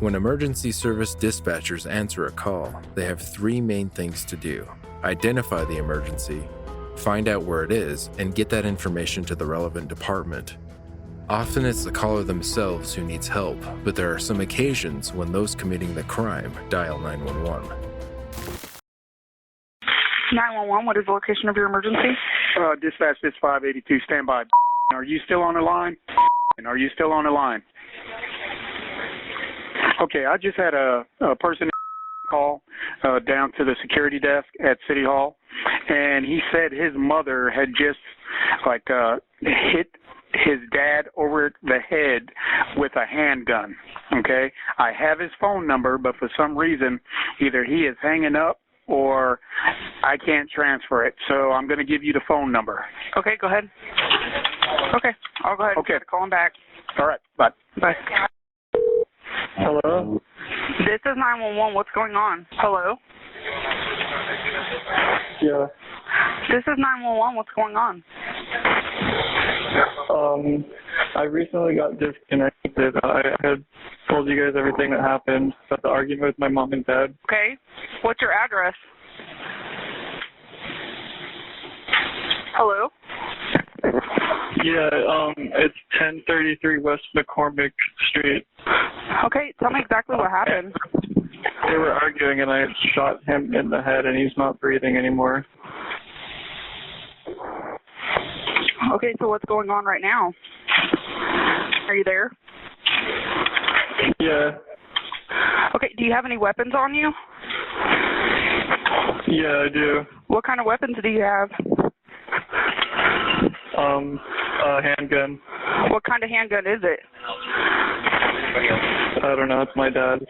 When emergency service dispatchers answer a call, they have three main things to do: identify the emergency, find out where it is, and get that information to the relevant department. Often it's the caller themselves who needs help, but there are some occasions when those committing the crime dial 911. 911, what is the location of your emergency? Dispatch, this 582, stand by. Are you still on the line? Are you still on the line? Okay, I just had a person call down to the security desk at City Hall, and he said his mother had just hit his dad over the head with a handgun. Okay, I have his phone number, but for some reason either he is hanging up or I can't transfer it, so I'm going to give you the phone number. Okay, go ahead. Okay, I'll go ahead and call him back. All right, bye. Bye. Hello? This is 911. What's going on? Hello? Yeah. This is 911. What's going on? I recently got disconnected. I had told you guys everything that happened about the argument with my mom and dad. Okay. What's your address? Hello? Yeah, it's 1033 West McCormick Street. Okay, tell me exactly what happened. They were arguing and I shot him in the head and he's not breathing anymore. Okay, so what's going on right now? Are you there? Yeah. Okay, do you have any weapons on you? Yeah, I do. What kind of weapons do you have? A handgun. What kind of handgun is it? I don't know, it's my dad's.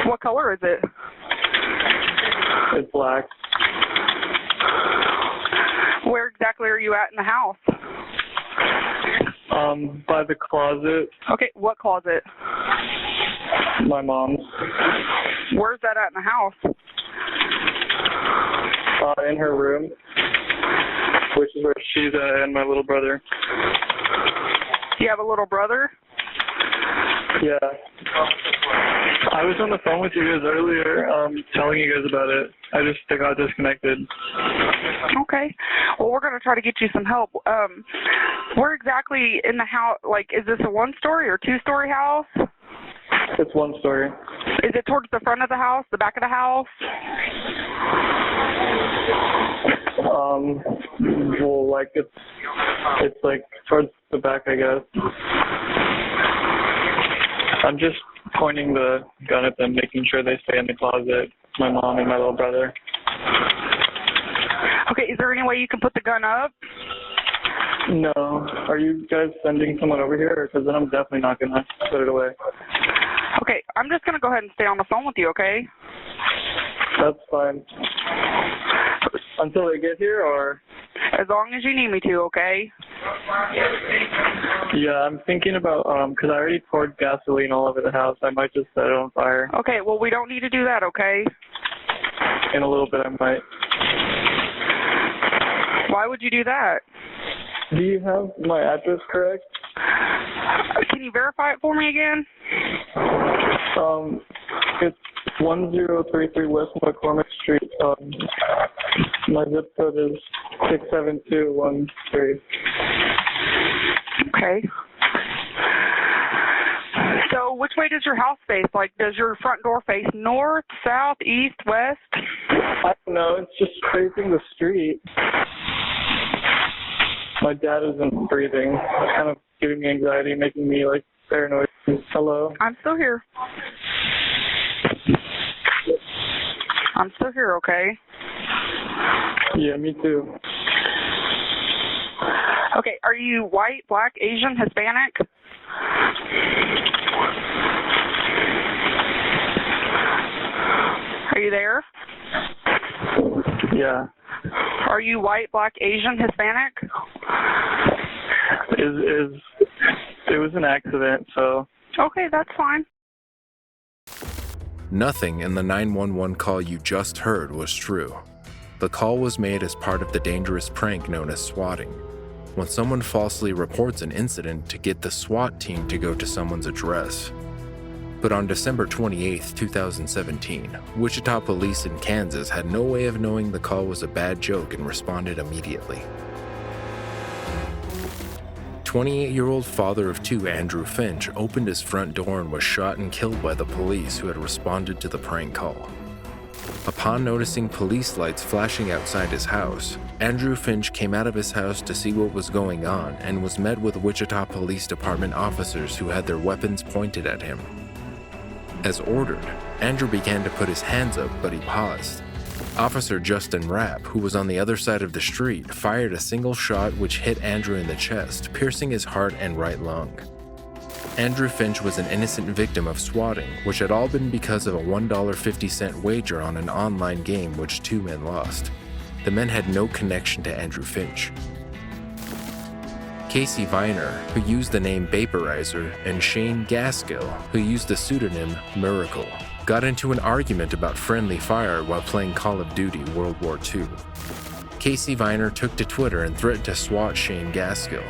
What color is it? It's black. Where exactly are you at in the house? By the closet. Okay, what closet? My mom's. Where's that at in the house? In her room, which is where she's at, and my little brother. You have a little brother? Yeah. I was on the phone with you guys earlier, telling you guys about it. I just got disconnected. Okay. Well, we're going to try to get you some help. Where exactly in the house, is this a one-story or two-story house? It's one story. Is it towards the front of the house, the back of the house? Well, it's towards the back, I guess. I'm just pointing the gun at them, making sure they stay in the closet. My mom and my little brother. Okay, is there any way you can put the gun up? No. Are you guys sending someone over here? Because then I'm definitely not going to put it away. Okay, I'm just going to go ahead and stay on the phone with you, okay? That's fine. Until they get here, or? As long as you need me to, okay? Yeah, I'm thinking about, because I already poured gasoline all over the house. I might just set it on fire. Okay, well, we don't need to do that, okay? In a little bit, I might. Why would you do that? Do you have my address correct? Can you verify it for me again? It's 1033 West McCormick Street. My zip code is 67213. Okay. So which way does your house face? Does your front door face north, south, east, west? I don't know. It's just facing the street. My dad isn't breathing. It's kind of giving me anxiety, making me, paranoid. Hello? I'm still here. I'm still here, okay? Yeah, me too. Okay, are you white, black, Asian, Hispanic? Are you there? Yeah. Are you white, black, Asian, Hispanic? It was an accident, so. Okay, that's fine. Nothing in the 911 call you just heard was true. The call was made as part of the dangerous prank known as swatting, when someone falsely reports an incident to get the SWAT team to go to someone's address. But on December 28, 2017, Wichita police in Kansas had no way of knowing the call was a bad joke and responded immediately. 28-year-old father of two, Andrew Finch, opened his front door and was shot and killed by the police who had responded to the prank call. Upon noticing police lights flashing outside his house, Andrew Finch came out of his house to see what was going on and was met with Wichita Police Department officers who had their weapons pointed at him. As ordered, Andrew began to put his hands up, but he paused. Officer Justin Rapp, who was on the other side of the street, fired a single shot which hit Andrew in the chest, piercing his heart and right lung. Andrew Finch was an innocent victim of swatting, which had all been because of a $1.50 wager on an online game which two men lost. The men had no connection to Andrew Finch. Casey Viner, who used the name Vaporizer, and Shane Gaskill, who used the pseudonym Miracle, got into an argument about friendly fire while playing Call of Duty World War II. Casey Viner took to Twitter and threatened to swat Shane Gaskill.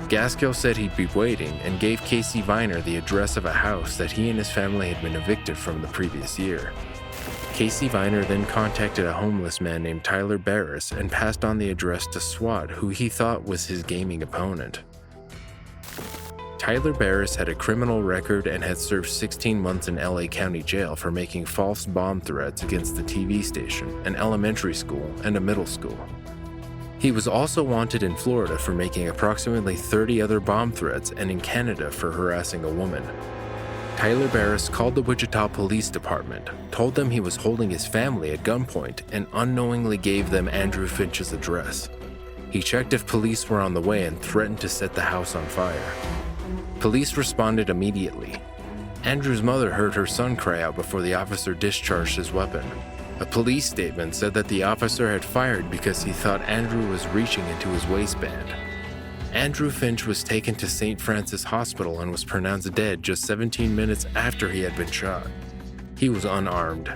Gaskill said he'd be waiting and gave Casey Viner the address of a house that he and his family had been evicted from the previous year. Casey Viner then contacted a homeless man named Tyler Barriss and passed on the address to SWAT, who he thought was his gaming opponent. Tyler Barriss had a criminal record and had served 16 months in LA County Jail for making false bomb threats against the TV station, an elementary school, and a middle school. He was also wanted in Florida for making approximately 30 other bomb threats and in Canada for harassing a woman. Tyler Barriss called the Wichita Police Department, told them he was holding his family at gunpoint, and unknowingly gave them Andrew Finch's address. He checked if police were on the way and threatened to set the house on fire. Police responded immediately. Andrew's mother heard her son cry out before the officer discharged his weapon. A police statement said that the officer had fired because he thought Andrew was reaching into his waistband. Andrew Finch was taken to St. Francis Hospital and was pronounced dead just 17 minutes after he had been shot. He was unarmed.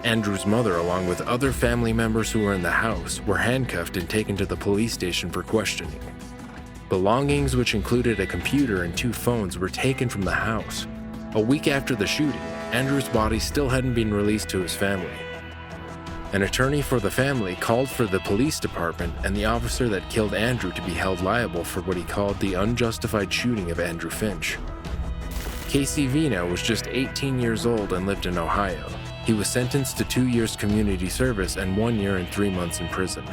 Andrew's mother, along with other family members who were in the house, were handcuffed and taken to the police station for questioning. Belongings, which included a computer and 2 phones, were taken from the house. A week after the shooting, Andrew's body still hadn't been released to his family. An attorney for the family called for the police department and the officer that killed Andrew to be held liable for what he called the unjustified shooting of Andrew Finch. Casey Vina was just 18 years old and lived in Ohio. He was sentenced to 2 years community service and 1 year and 3 months in prison.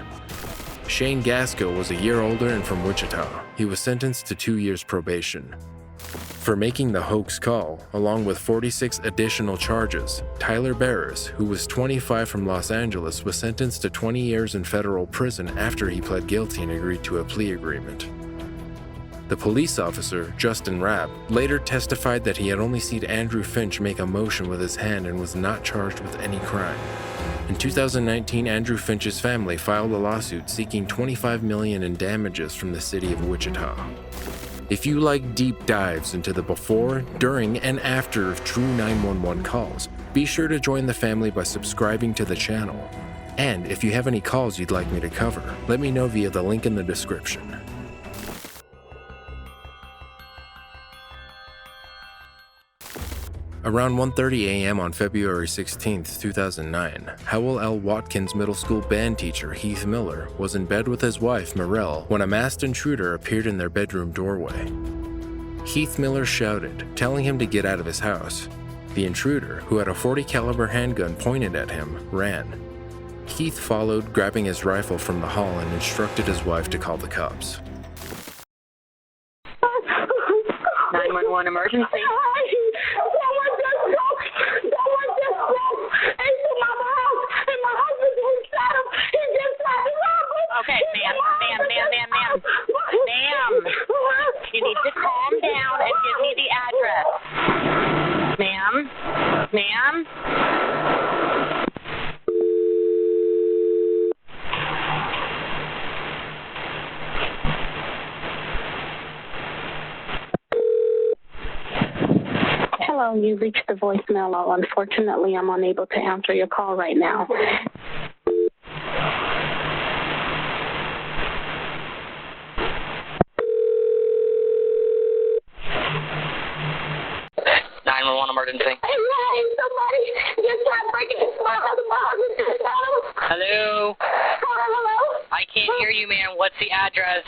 Shane Gaskill was a year older and from Wichita. He was sentenced to 2 years probation. For making the hoax call, along with 46 additional charges, Tyler Barriss, who was 25 from Los Angeles, was sentenced to 20 years in federal prison after he pled guilty and agreed to a plea agreement. The police officer, Justin Rapp, later testified that he had only seen Andrew Finch make a motion with his hand and was not charged with any crime. In 2019, Andrew Finch's family filed a lawsuit seeking $25 million in damages from the city of Wichita. If you like deep dives into the before, during, and after of true 911 calls, be sure to join the family by subscribing to the channel. And if you have any calls you'd like me to cover, let me know via the link in the description. Around 1:30 a.m. on February 16, 2009, Howell L. Watkins Middle School band teacher Heath Miller was in bed with his wife, Morel, when a masked intruder appeared in their bedroom doorway. Heath Miller shouted, telling him to get out of his house. The intruder, who had a .40 caliber handgun pointed at him, ran. Heath followed, grabbing his rifle from the hall, and instructed his wife to call the cops. 911 emergency. Okay, ma'am. You need to calm down and give me the address. Ma'am. Hello, you reached the voicemail. Unfortunately, I'm unable to answer your call right now. emergency? Somebody just tried breaking into my husband. Hello? Hello? I can't hear you, ma'am. What's the address?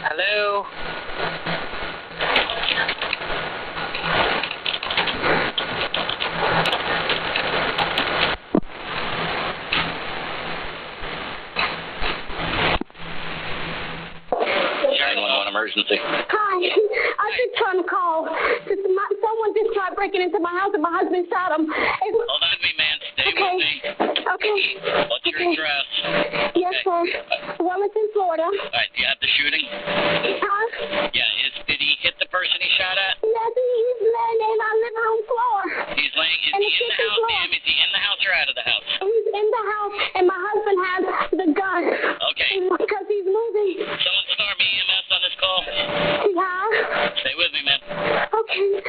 Hello? Emergency. Hi, I've been trying to call. Someone just tried breaking into my house and my husband shot him. Hold on to me, man. Stay with me. Okay. What's your address? Yes, sir. Wellington, Florida. All right, do you have the shooting? Huh? Yeah, did he hit the person he shot at? Yes, he's laying in our living room floor. He's laying, is he in the house, ma'am? Is he in the house or out of the house? He's in the house, and my husband has the gun. Okay. Because he's moving. Someone storm EMS on this call. Yeah? Stay with me, man. Okay. He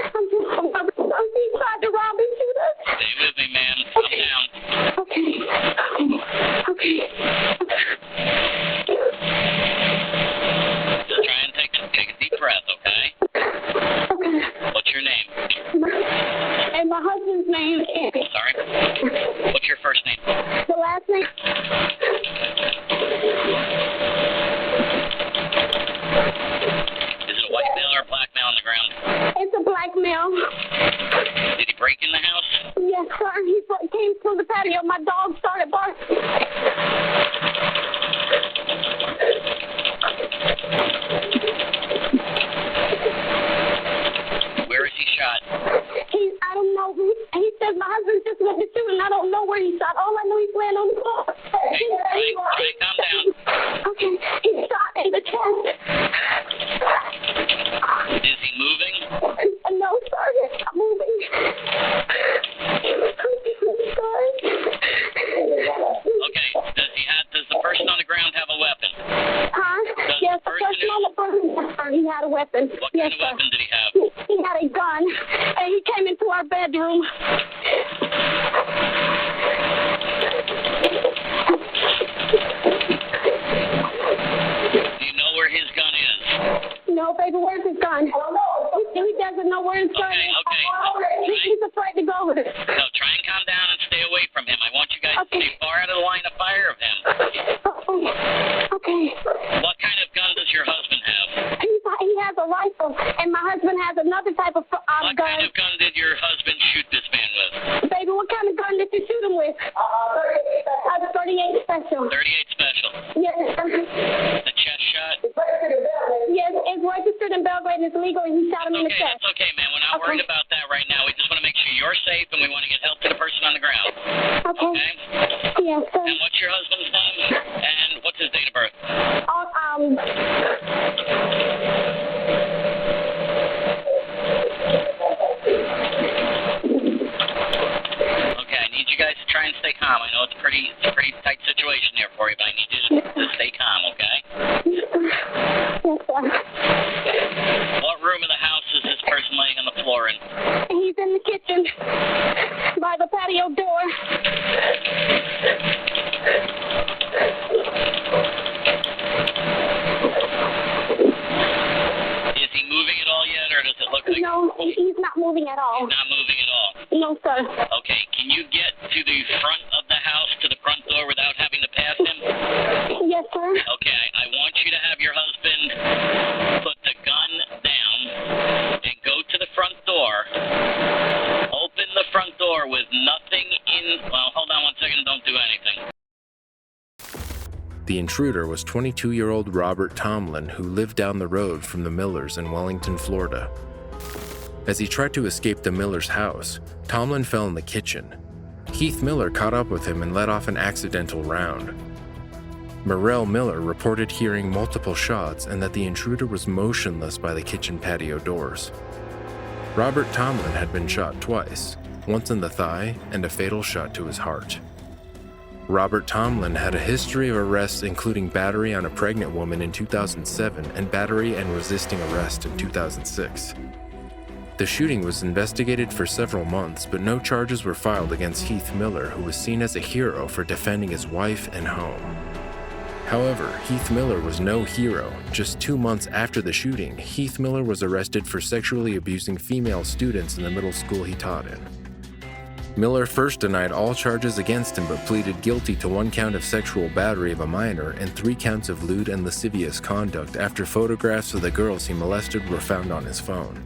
tried to rob and shoot us. Stay with me, ma'am. Calm down. Okay. Just try and take a deep breath, okay? Okay. What's your name? And my husband's name is... Sorry? What's your first name? The last name... Is it a white male or a black male on the ground? It's a black male. Did he break in the house? Yes, sir. He came through the patio. My dog started barking. Where is he shot? I don't know. He says my husband just went to shoot, and I don't know where he shot. All I know he's laying on the floor. Hey, calm down. Okay. He shot in the chest. Is he moving? No, sir. He's not moving. Okay. Does the person on the ground have a weapon? Huh? Yes, the person on the ground, he had a weapon. What kind of weapon did he have? He had a gun, and he came into our bedroom. Do you know where his gun is? No, baby, where's his gun? He doesn't know where his gun is. Okay. He's afraid to go with it. No, try and calm down and stay away from him. I want you guys to stay far out of the line of fire of him. Okay. What kind of gun does your husband have? He has a rifle, and my husband has another type of gun. What kind of gun did your husband shoot this man with? Baby, what kind of gun did you shoot him with? A 38 special. 38 special. Yes. The chest shot? Yes, it's registered in Belgrade and it's legal, and he shot him in the chest. That's okay, man. We're not worried about that right now. We just want to make sure you're safe, and we want to get help to the person on the ground. Okay? Yes, sir. And what's your husband's name? And what's his date of birth? Okay, I need you guys to try and stay calm. I know it's a pretty tight situation here for you, but I need you to stay calm, okay? Yes, sir. What room of the house is this person laying on the floor in? He's in the kitchen by the patio door. Is he moving at all yet, or does it look like... No, he's not moving at all. He's not moving at all? No, sir. Okay, can you get to the front of the house, to the front door, without having to pass him? Yes, sir. Okay, I want you to have your husband put the gun down and go to the front door. Open the front door with nothing in... Well, hold on 1 second. Don't do anything. The intruder was 22-year-old Robert Tomlin, who lived down the road from the Millers in Wellington, Florida. As he tried to escape the Millers' house, Tomlin fell in the kitchen. Keith Miller caught up with him and let off an accidental round. Morrell Miller reported hearing multiple shots and that the intruder was motionless by the kitchen patio doors. Robert Tomlin had been shot twice, once in the thigh and a fatal shot to his heart. Robert Tomlin had a history of arrests including battery on a pregnant woman in 2007 and battery and resisting arrest in 2006. The shooting was investigated for several months, but no charges were filed against Keith Miller, who was seen as a hero for defending his wife and home. However, Heath Miller was no hero. Just 2 months after the shooting, Heath Miller was arrested for sexually abusing female students in the middle school he taught in. Miller first denied all charges against him but pleaded guilty to 1 count of sexual battery of a minor and 3 counts of lewd and lascivious conduct after photographs of the girls he molested were found on his phone.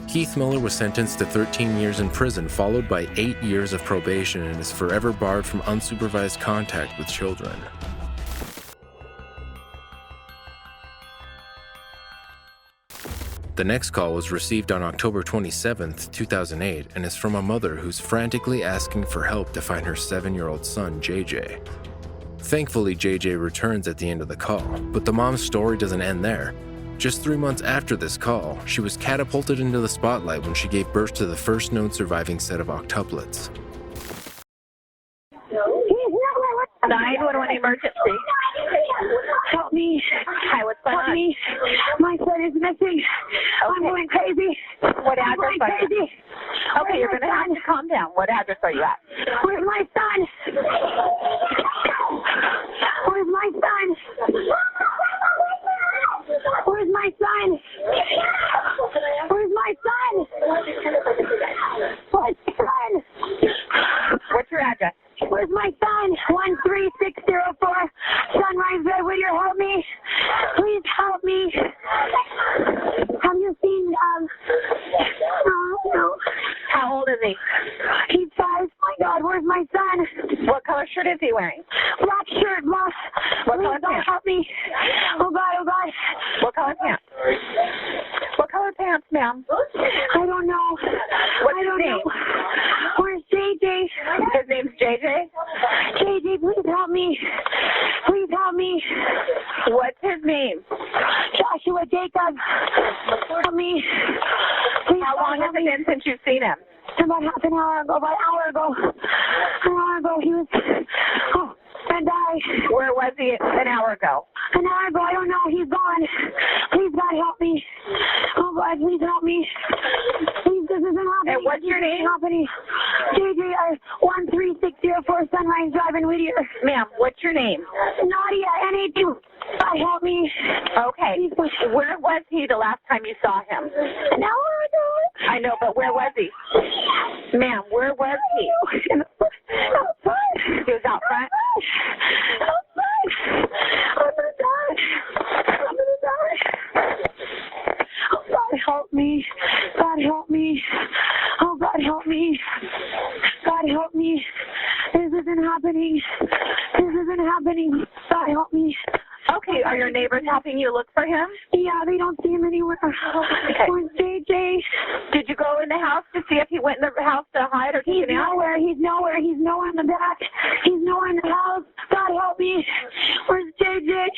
Heath Miller was sentenced to 13 years in prison, followed by 8 years of probation, and is forever barred from unsupervised contact with children. The next call was received on October 27, 2008, and is from a mother who's frantically asking for help to find her 7-year-old son, JJ. Thankfully, JJ returns at the end of the call, but the mom's story doesn't end there. Just 3 months after this call, she was catapulted into the spotlight when she gave birth to the first known surviving set of octuplets. 911 emergency. Help me. Hi, what's going Help on? me. My son is missing. I'm going crazy. What I'm address going are you crazy. at? Okay, you're going to have to calm down. What address are you at? Where's my son? Where's my son? Where's my son? Where's my son? Where's my son? What's your address? Where's my son? 13604 Sunrise Red Whittier. Help me. Please help me. Have you seen, no. How old is he? He's 5. My God, where's my son? What color shirt is he wearing? Black shirt, boss. What Please color don't pants? help me. Oh God, oh God. What color pants? What color pants, ma'am? I don't know. What's I his don't name? know. Where's JJ? His name's JJ? JJ, please help me. Please help me. What's his name? Joshua Jacob. Help me. Please How long has help it me. been since you've seen him? About half an hour ago, about an hour ago. An hour ago, he was, and died. Where was he an hour ago? An hour ago, I don't know, he's gone. Please, God, help me. Oh, God, please help me. Please, this isn't happening. And what's your name? Happening. JJ, 13604 Sunrise Drive in Whittier. Ma'am, what's your name? Nadia, N-A-2. God, help me. Okay. Where was he the last time you saw him? An hour ago. I know, but where was he? Ma'am, where was he? Outside. He was out front? Outside. I'm gonna die. I'm gonna die. Oh, God, help me. God, help me. Oh, God, help me. God, help me. This isn't happening. This isn't happening. God, help me. Okay, are your neighbors helping you look for him? Yeah, they don't see him anywhere. Okay. Where's JJ? Did you go in the house to see if he went in the house to hide or to He's get out? nowhere. He's nowhere. He's nowhere in the back. He's nowhere in the house. God, help me. Where's JJ?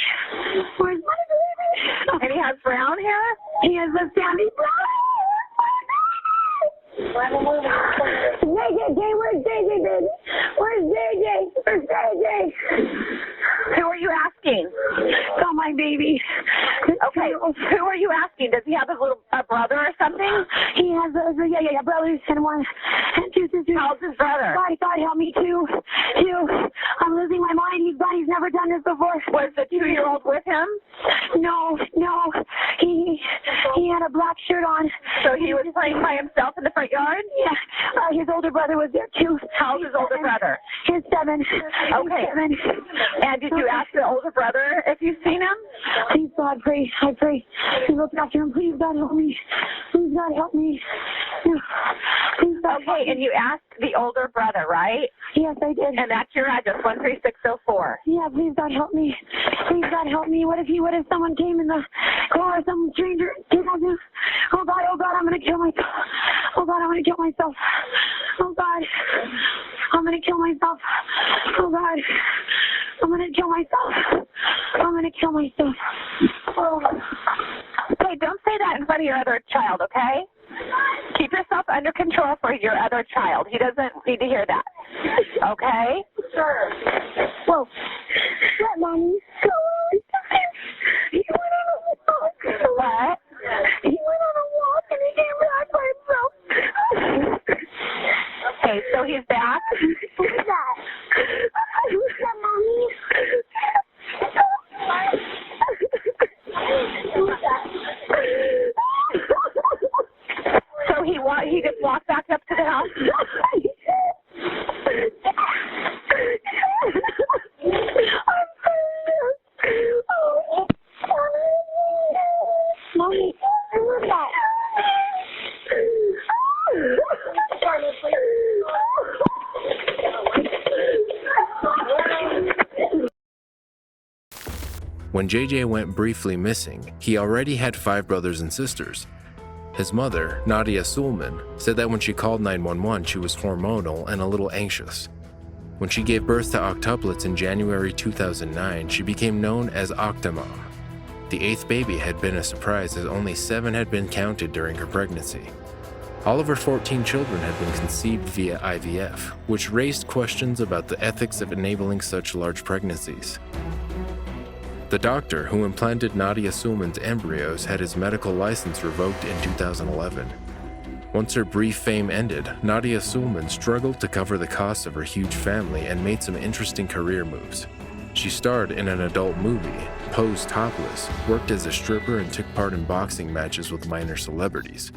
Where's my baby? And he has brown hair? He has a sandy brown. JJ, where's JJ, baby? Where's JJ? Where's JJ? Who are you asking? Oh, my baby. Okay, who are you asking? Does he have a brother or something? He has a brothers and 1 and 2 sisters. How's his brother? God, help me, 2. I'm losing my mind. He's gone. He's never done this before. Was the 2-year-old with him? No. He had a black shirt on. So he was playing by himself in the front yard? Yeah. His older brother was there too. How's his older brother? He's 7. Okay. He's 7. And did you ask the older brother if you've seen him? Please, God, pray. I pray. You look after him. Please, God, help me. Please, God, help me. Please, God, help Okay, me. and you asked the older brother, right? Yes, I did. And that's your address, 13604. Yeah, please, God, help me. Please, God, help me. What if someone came in the car, some stranger? Oh, God, I'm going to kill myself. Oh, God, I'm going to kill myself. Oh, God, I'm going to kill myself. Oh, God, I'm going to kill myself. I'm going to kill myself. Oh. Hey, don't say that in front of your other child, okay? Keep yourself under control for your other child. He doesn't need to hear that. Okay? Sure. Whoa. What, Mommy? Go on. He went on a walk. What? He went on a walk and he came back by himself. Okay, so he's back? Who's that? Who's that, Mommy? he just walked back up to the house? Mommy, what's that? When JJ went briefly missing, he already had 5 brothers and sisters. His mother, Nadia Sulman, said that when she called 911, she was hormonal and a little anxious. When she gave birth to octuplets in January 2009, she became known as Octomom. The 8th baby had been a surprise as only 7 had been counted during her pregnancy. All of her 14 children had been conceived via IVF, which raised questions about the ethics of enabling such large pregnancies. The doctor who implanted Nadia Sulman's embryos had his medical license revoked in 2011. Once her brief fame ended, Nadia Sulman struggled to cover the costs of her huge family and made some interesting career moves. She starred in an adult movie, posed topless, worked as a stripper, and took part in boxing matches with minor celebrities.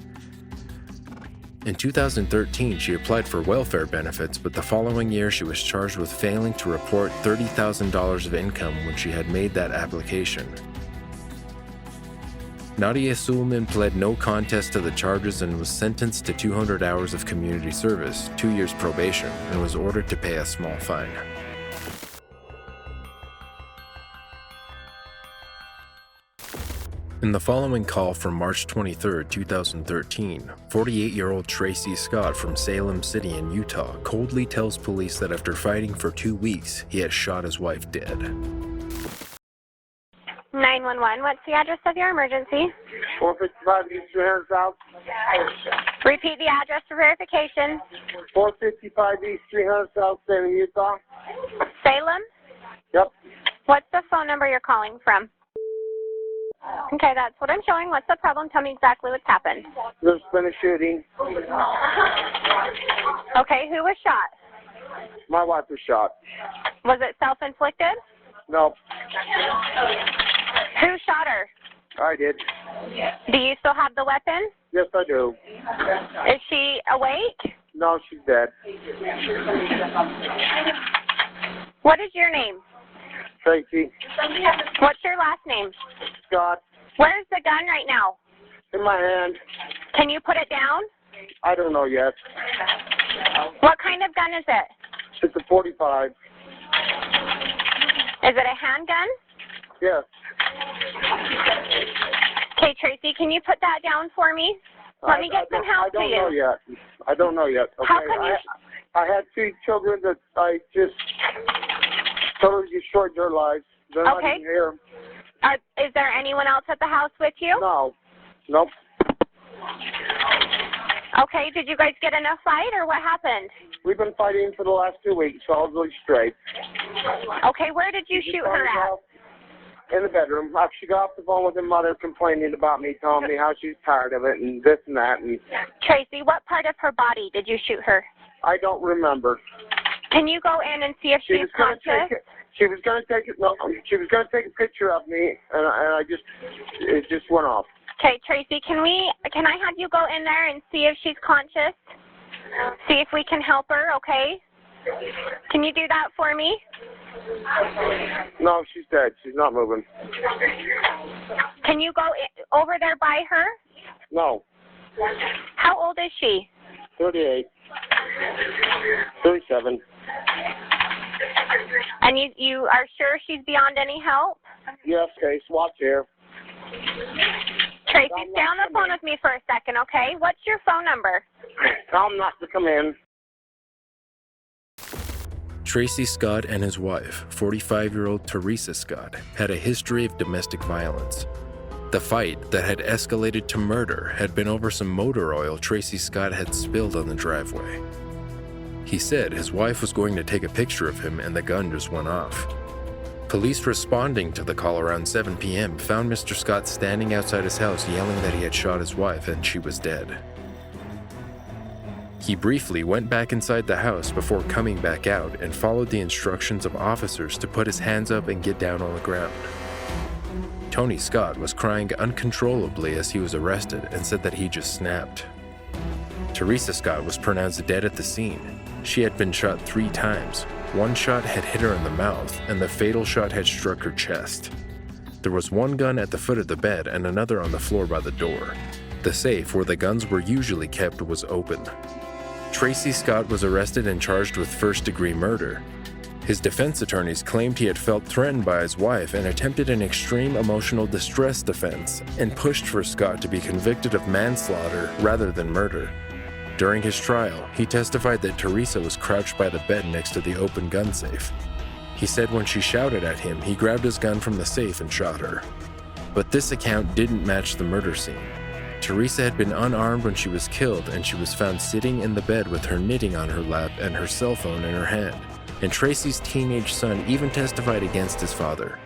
In 2013, she applied for welfare benefits, but the following year she was charged with failing to report $30,000 of income when she had made that application. Nadia Sulman pled no contest to the charges and was sentenced to 200 hours of community service, 2 years probation, and was ordered to pay a small fine. In the following call from March 23, 2013, 48-year-old Tracy Scott from Salem City in Utah coldly tells police that after fighting for 2 weeks, he has shot his wife dead. 911, what's the address of your emergency? 455 East 300 South. Repeat the address for verification. 455 East 300 South, Salem, Utah. Salem? Yep. What's the phone number you're calling from? Okay, that's what I'm showing. What's the problem? Tell me exactly what's happened. There's been a shooting. Okay, who was shot? My wife was shot. Was it self-inflicted? No. Who shot her? I did. Do you still have the weapon? Yes, I do. Is she awake? No, she's dead. What is your name? Tracy. What's your last name? Scott. Where's the gun right now? In my hand. Can you put it down? I don't know yet. What kind of gun is it? It's a 45. Is it a handgun? Yes. Okay, Tracy, can you put that down for me? Let me get some help to you. I don't know yet. Okay. How come I had 2 children that I just totally destroyed their lives. They're not even here. Is there anyone else at the house with you? No. Nope. Okay, did you guys get in a fight or what happened? We've been fighting for the last 2 weeks, so I was really straight. Okay, where did you shoot her at? In the bedroom. She got off the phone with her mother complaining about me, telling me how she's tired of it and this and that. And Tracy, what part of her body did you shoot her? I don't remember. Can you go in and see if she's conscious? She was going to take it. No, she was going to take a picture of me, and it just went off. Okay, Tracy, can I have you go in there and see if she's conscious? See if we can help her, okay? Can you do that for me? No, she's dead. She's not moving. Can you go over there by her? No. How old is she? 38. 37. And you are sure she's beyond any help? Yes, okay. SWAT's here. Tracy, stay on the phone with me for a second, okay? What's your phone number? Tell him not to come in. Tracy Scott and his wife, 45-year-old Teresa Scott, had a history of domestic violence. The fight that had escalated to murder had been over some motor oil Tracy Scott had spilled on the driveway. He said his wife was going to take a picture of him and the gun just went off. Police responding to the call around 7 p.m. found Mr. Scott standing outside his house yelling that he had shot his wife and she was dead. He briefly went back inside the house before coming back out and followed the instructions of officers to put his hands up and get down on the ground. Tony Scott was crying uncontrollably as he was arrested and said that he just snapped. Teresa Scott was pronounced dead at the scene. She had been shot 3 times. One shot had hit her in the mouth, and the fatal shot had struck her chest. There was one gun at the foot of the bed and another on the floor by the door. The safe, where the guns were usually kept, was open. Tracy Scott was arrested and charged with first-degree murder. His defense attorneys claimed he had felt threatened by his wife and attempted an extreme emotional distress defense and pushed for Scott to be convicted of manslaughter rather than murder. During his trial, he testified that Teresa was crouched by the bed next to the open gun safe. He said when she shouted at him, he grabbed his gun from the safe and shot her. But this account didn't match the murder scene. Teresa had been unarmed when she was killed, and she was found sitting in the bed with her knitting on her lap and her cell phone in her hand. And Tracy's teenage son even testified against his father.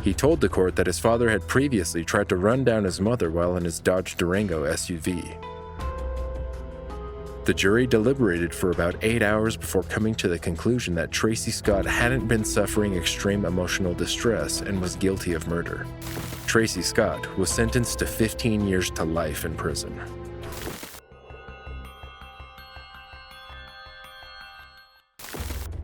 He told the court that his father had previously tried to run down his mother while in his Dodge Durango SUV. The jury deliberated for about 8 hours before coming to the conclusion that Tracy Scott hadn't been suffering extreme emotional distress and was guilty of murder. Tracy Scott was sentenced to 15 years to life in prison.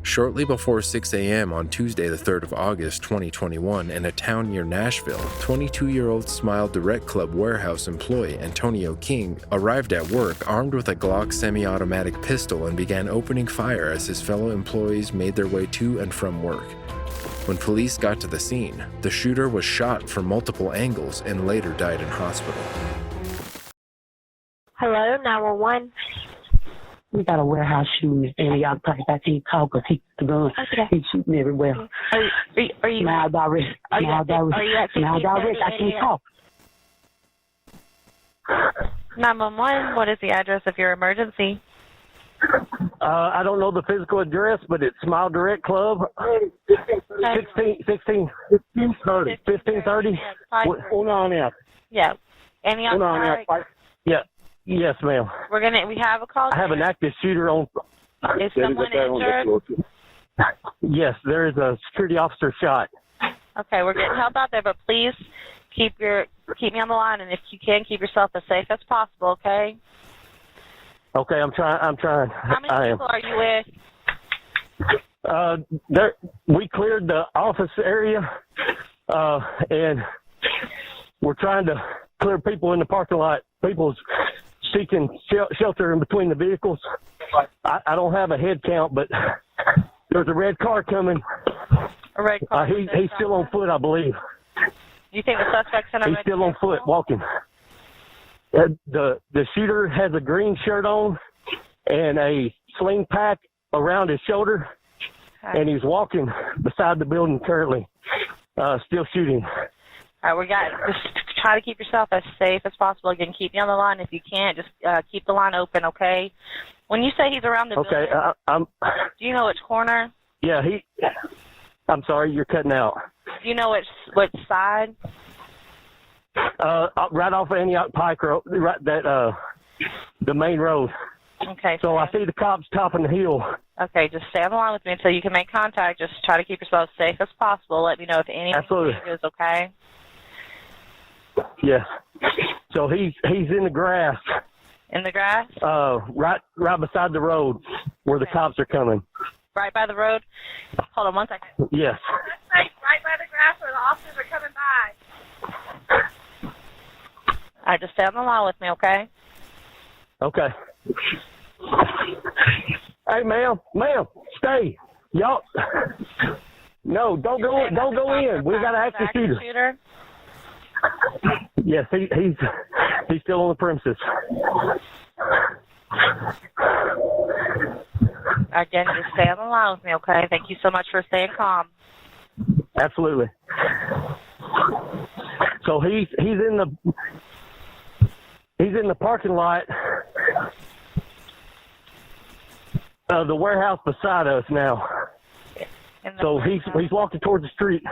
Shortly before 6 a.m. on Tuesday, the 3rd of August, 2021, in a town near Nashville, 22-year-old Smile Direct Club warehouse employee Antonio King arrived at work armed with a Glock semi-automatic pistol and began opening fire as his fellow employees made their way to and from work. When police got to the scene, the shooter was shot from multiple angles and later died in hospital. Hello, 911. We got a warehouse shooting, and y'all probably got to call because he's the gun. Okay. He's shooting everywhere. Are you? Now, direct. Are you at 1630? I can't talk. 911. What is the address of your emergency? I don't know the physical address, but it's Smile Direct Club, 1530. Hold on now. Yeah. Any on fire? Yeah. Yes, ma'am. We have a call. I have an active shooter on. Is someone injured? Yes, there is a security officer shot. Okay, we're getting help out there, but please keep me on the line, and if you can, keep yourself as safe as possible. Okay. Okay, I'm trying. How many people are you with? We cleared the office area, and we're trying to clear people in the parking lot. People's seeking shelter in between the vehicles. I don't have a head count, but there's a red car coming. A red car. He's still on foot, I believe. You think the suspect's in a red He's still on foot, walking. The shooter has a green shirt on and a sling pack around his shoulder, and he's walking beside the building currently, still shooting. All right, just try to keep yourself as safe as possible. Again, keep me on the line. If you can't, just keep the line open, okay? When you say he's around the building, do you know which corner? Yeah, I'm sorry, you're cutting out. Do you know which side? Right off of Antioch Pike Road, the main road. Okay. So I see the cops topping the hill. Okay, just stay on the line with me until you can make contact. Just try to keep yourself as safe as possible. Let me know if anything changes, okay? Yes. So he's in the grass. In the grass? Right beside the road where the cops are coming. Right by the road? Hold on one second. Yes. Right by the grass where the officers are coming by. All right, just stay on the line with me, okay? Okay. Hey, ma'am, stay. Y'all. No, don't go in. We got an active shooter. Yes, he's still on the premises. Again, just stay on the line with me, okay? Thank you so much for staying calm. Absolutely. So he's in the parking lot. The warehouse beside us now. So he's walking towards the street.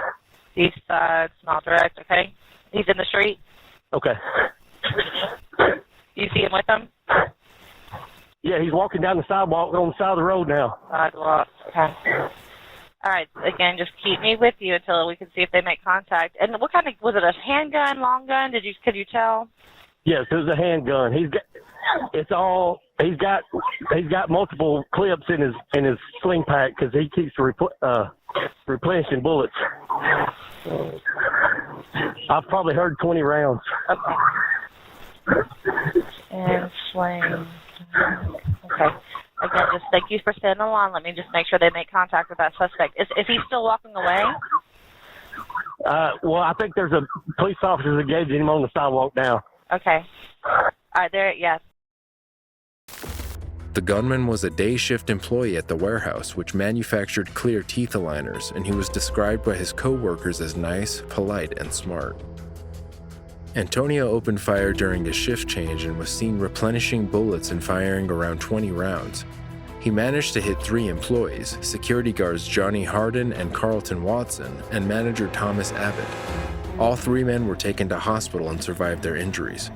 East side, Smile Direct, okay? He's in the street? Okay. You see him with him? Yeah, he's walking down the sidewalk on the side of the road now. Sidewalk, okay. All right, again, just keep me with you until we can see if they make contact. And what kind of, was it a handgun, long gun? Could you tell? Yes, it was a handgun. He's got multiple clips in his sling pack because he keeps replenishing bullets. I've probably heard 20 rounds. Okay. And sling. Okay. Again, just thank you for staying on the line. Let me just make sure they make contact with that suspect. Is he still walking away? Well, I think there's a police officer engaging him on the sidewalk now. Okay. All right, there, yes. The gunman was a day shift employee at the warehouse, which manufactured clear teeth aligners, and he was described by his co-workers as nice, polite, and smart. Antonio opened fire during his shift change and was seen replenishing bullets and firing around 20 rounds. He managed to hit 3 employees, security guards Johnny Harden and Carlton Watson, and manager Thomas Abbott. All 3 men were taken to hospital and survived their injuries.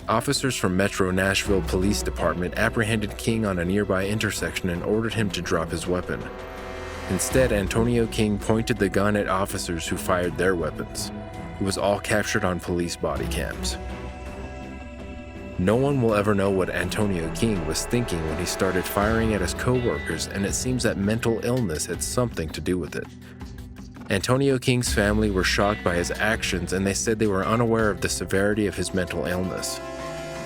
Officers from Metro Nashville Police Department apprehended King on a nearby intersection and ordered him to drop his weapon. Instead, Antonio King pointed the gun at officers who fired their weapons. It was all captured on police body cams. No one will ever know what Antonio King was thinking when he started firing at his co-workers, and it seems that mental illness had something to do with it. Antonio King's family were shocked by his actions, and they said they were unaware of the severity of his mental illness.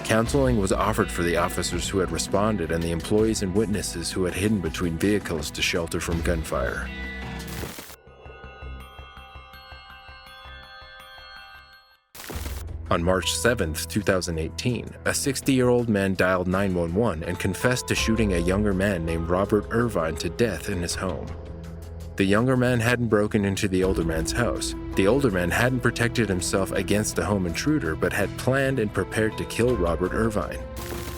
Counseling was offered for the officers who had responded and the employees and witnesses who had hidden between vehicles to shelter from gunfire. On March 7, 2018, a 60-year-old man dialed 911 and confessed to shooting a younger man named Robert Irvine to death in his home. The younger man hadn't broken into the older man's house. The older man hadn't protected himself against the home intruder, but had planned and prepared to kill Robert Irvine.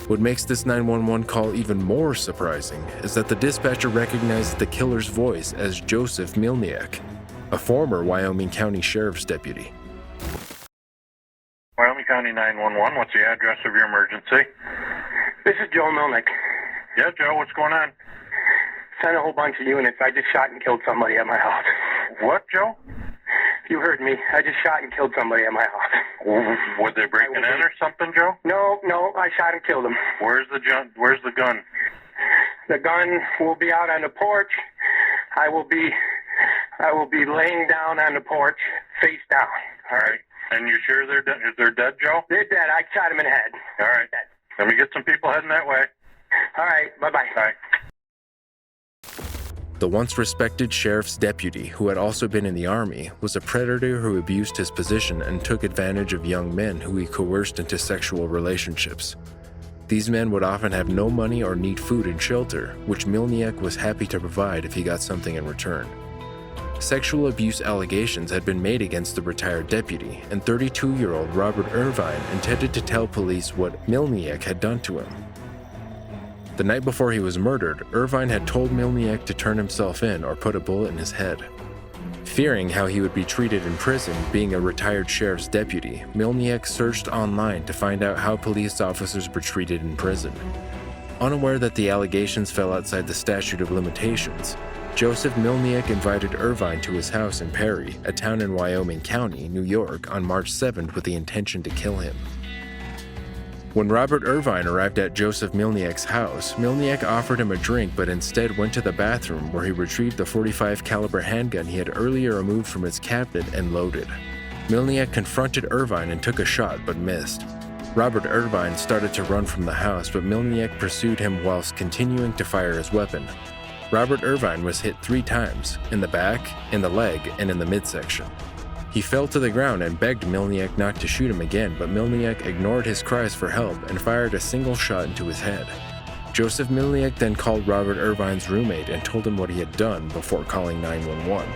What makes this 911 call even more surprising is that the dispatcher recognized the killer's voice as Joseph Milniak, a former Wyoming County Sheriff's deputy. Wyoming County 911, what's the address of your emergency? This is Joe Milnick. Yeah, Joe, what's going on? Sent a whole bunch of units. I just shot and killed somebody at my house. What, Joe? You heard me. I just shot and killed somebody at my house. Were they breaking in or something, Joe? No, I shot and killed him. Where's the gun? The gun will be out on the porch. I will be laying down on the porch, face down. All right. And you sure they're dead, Joe? They're dead. I shot him in the head. All right. Let me get some people heading that way. All right. Bye-bye. Bye. The once respected sheriff's deputy, who had also been in the Army, was a predator who abused his position and took advantage of young men who he coerced into sexual relationships. These men would often have no money or need food and shelter, which Milniak was happy to provide if he got something in return. Sexual abuse allegations had been made against the retired deputy, and 32-year-old Robert Irvine intended to tell police what Milniak had done to him. The night before he was murdered, Irvine had told Milniak to turn himself in or put a bullet in his head. Fearing how he would be treated in prison, being a retired sheriff's deputy, Milniak searched online to find out how police officers were treated in prison. Unaware that the allegations fell outside the statute of limitations, Joseph Milniak invited Irvine to his house in Perry, a town in Wyoming County, New York, on March 7th with the intention to kill him. When Robert Irvine arrived at Joseph Milniak's house, Milniak offered him a drink but instead went to the bathroom where he retrieved the .45 caliber handgun he had earlier removed from its cabinet and loaded. Milniak confronted Irvine and took a shot but missed. Robert Irvine started to run from the house, but Milniak pursued him whilst continuing to fire his weapon. Robert Irvine was hit 3 times, in the back, in the leg, and in the midsection. He fell to the ground and begged Milniak not to shoot him again, but Milniak ignored his cries for help and fired a single shot into his head. Joseph Milniak then called Robert Irvine's roommate and told him what he had done before calling 911.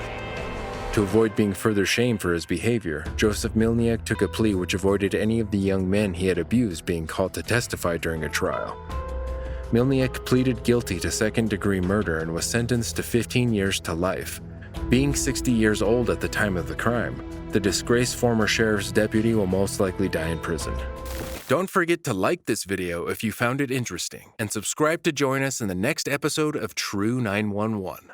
To avoid being further shamed for his behavior, Joseph Milniak took a plea which avoided any of the young men he had abused being called to testify during a trial. Milniak pleaded guilty to second-degree murder and was sentenced to 15 years to life. Being 60 years old at the time of the crime, the disgraced former sheriff's deputy will most likely die in prison. Don't forget to like this video if you found it interesting, and subscribe to join us in the next episode of True 911.